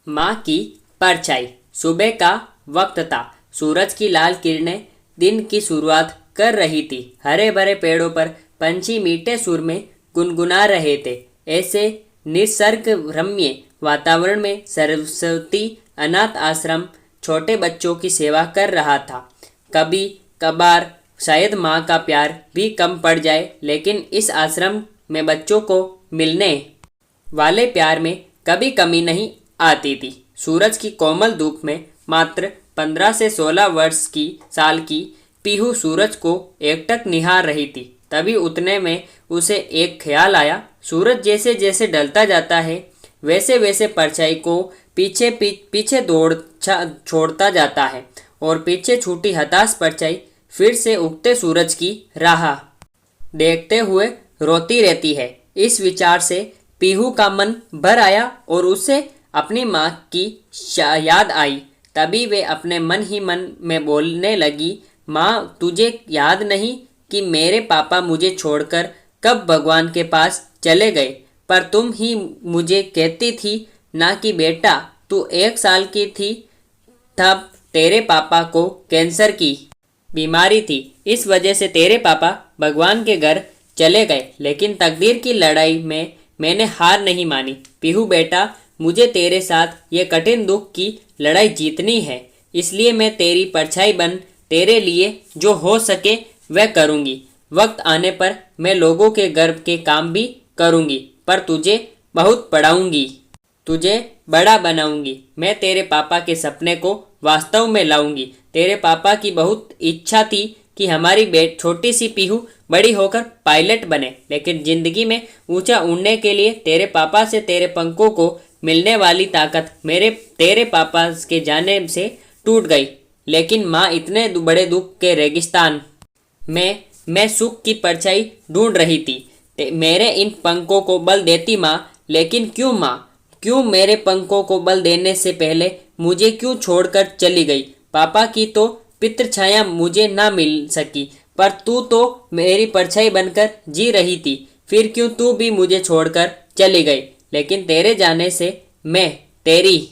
माँ की परछाई। सुबह का वक्त था। सूरज की लाल किरणें दिन की शुरुआत कर रही थी। हरे भरे पेड़ों पर पंछी मीठे सुर में गुनगुना रहे थे। ऐसे निसर्ग रम्य वातावरण में सरस्वती अनाथ आश्रम छोटे बच्चों की सेवा कर रहा था। कभी कभार शायद माँ का प्यार भी कम पड़ जाए, लेकिन इस आश्रम में बच्चों को मिलने वाले प्यार में कभी कमी नहीं आती थी। सूरज की कोमल धूप में मात्र 15 से 16 वर्ष की साल की पीहू सूरज को एकटक निहार रही थी। तभी उतने में उसे एक ख्याल आया। सूरज जैसे जैसे ढलता जाता है, वैसे वैसे परछाई को पीछे छोड़ता जाता है और पीछे छूटी हताश परछाई फिर से उगते सूरज की राह देखते हुए रोती रहती है। इस विचार से पीहू का मन भर आया और उसे अपनी माँ की याद आई। तभी वे अपने मन ही मन में बोलने लगी, माँ तुझे याद नहीं कि मेरे पापा मुझे छोड़कर कब भगवान के पास चले गए, पर तुम ही मुझे कहती थी ना कि बेटा तू 1 साल की थी तब तेरे पापा को कैंसर की बीमारी थी। इस वजह से तेरे पापा भगवान के घर चले गए, लेकिन तकदीर की लड़ाई में मैंने हार नहीं मानी। पीहू बेटा, मुझे तेरे साथ ये कठिन दुख की लड़ाई जीतनी है, इसलिए मैं तेरी परछाई बन तेरे लिए जो हो सके वह करूँगी। वक्त आने पर मैं लोगों के गर्व के काम भी करूँगी, पर तुझे बहुत पढ़ाऊँगी, तुझे बड़ा बनाऊँगी। मैं तेरे पापा के सपने को वास्तव में लाऊँगी। तेरे पापा की बहुत इच्छा थी कि हमारी छोटी सी पीहू बड़ी होकर पायलट बने, लेकिन ज़िंदगी में ऊंचा उड़ने के लिए तेरे पापा से तेरे पंखों को मिलने वाली ताकत तेरे पापा के जाने से टूट गई। लेकिन माँ, इतने बड़े दुख के रेगिस्तान में मैं सुख की परछाई ढूंढ रही थी। मेरे इन पंखों को बल देती माँ, लेकिन क्यों माँ, क्यों मेरे पंखों को बल देने से पहले मुझे क्यों छोड़कर चली गई? पापा की तो पितृ छाया मुझे ना मिल सकी, पर तू तो मेरी परछाई बनकर जी रही थी। फिर क्यों तू भी मुझे छोड़कर चली गई? लेकिन तेरे जाने से मैं तेरी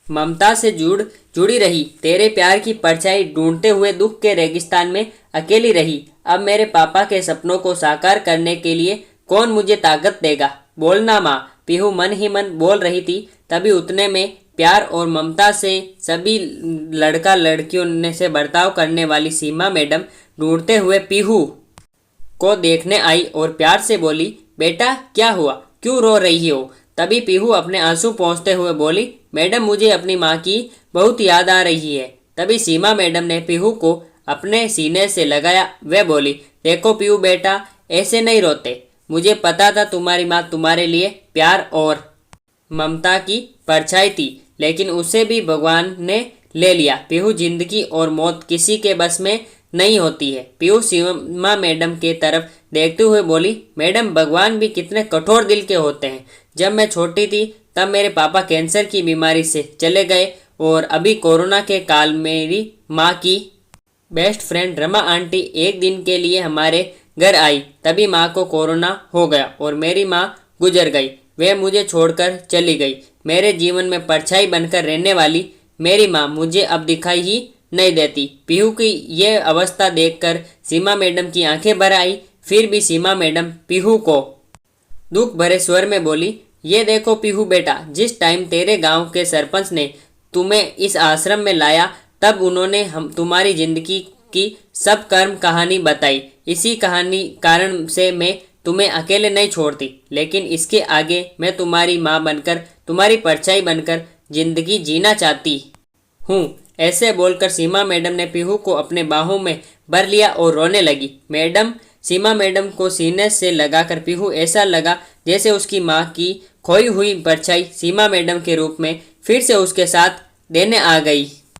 ममता से जुड़ी रही, तेरे प्यार की परछाई ढूंढते हुए दुख के रेगिस्तान में अकेली रही। अब मेरे पापा के सपनों को साकार करने के लिए कौन मुझे ताकत देगा? बोलना माँ, पीहू मन ही मन बोल रही थी। तभी उतने में प्यार और ममता से सभी लड़का लड़कियों से बर्ताव करने वाली सीमा मैडम ढूंढते हुए पीहू को देखने आई और प्यार से बोली, बेटा क्या हुआ, क्यों रो रही हो? तभी पीहू अपने आंसू पोंछते हुए बोली, मैडम मुझे अपनी माँ की बहुत याद आ रही है। तभी सीमा मैडम ने पीहू को अपने सीने से लगाया। वह बोली, देखो पीहू बेटा, ऐसे नहीं रोते। मुझे पता था तुम्हारी माँ तुम्हारे लिए प्यार और ममता की परछाई थी, लेकिन उसे भी भगवान ने ले लिया। पीहू, जिंदगी और मौत किसी के बस में नहीं होती है। पीहू सीमा मैडम के तरफ देखते हुए बोली, मैडम भगवान भी कितने कठोर दिल के होते हैं। जब मैं छोटी थी तब मेरे पापा कैंसर की बीमारी से चले गए और अभी कोरोना के काल मेरी माँ की बेस्ट फ्रेंड रमा आंटी एक दिन के लिए हमारे घर आई। तभी माँ को कोरोना हो गया और मेरी माँ गुजर गई। वह मुझे छोड़कर चली गई। मेरे जीवन में परछाई बनकर रहने वाली मेरी माँ मुझे अब दिखाई ही नहीं देती। पीहू की यह अवस्था देखकर सीमा मैडम की आंखें भर आई। फिर भी सीमा मैडम पीहू को दुख भरे स्वर में बोली, ये देखो पीहू बेटा, जिस टाइम तेरे गांव के सरपंच ने तुम्हें इस आश्रम में लाया तब उन्होंने तुम्हारी जिंदगी की सब कर्म कहानी बताई। इसी कहानी कारण से मैं तुम्हें अकेले नहीं छोड़ती, लेकिन इसके आगे मैं तुम्हारी माँ बनकर, तुम्हारी परछाई बनकर जिंदगी जीना चाहती हूँ। ऐसे बोलकर सीमा मैडम ने पीहू को अपने बाहों में भर लिया और रोने लगी। सीमा मैडम को सीने से लगाकर पीहू ऐसा लगा जैसे उसकी माँ की खोई हुई परछाई सीमा मैडम के रूप में फिर से उसके साथ देने आ गई।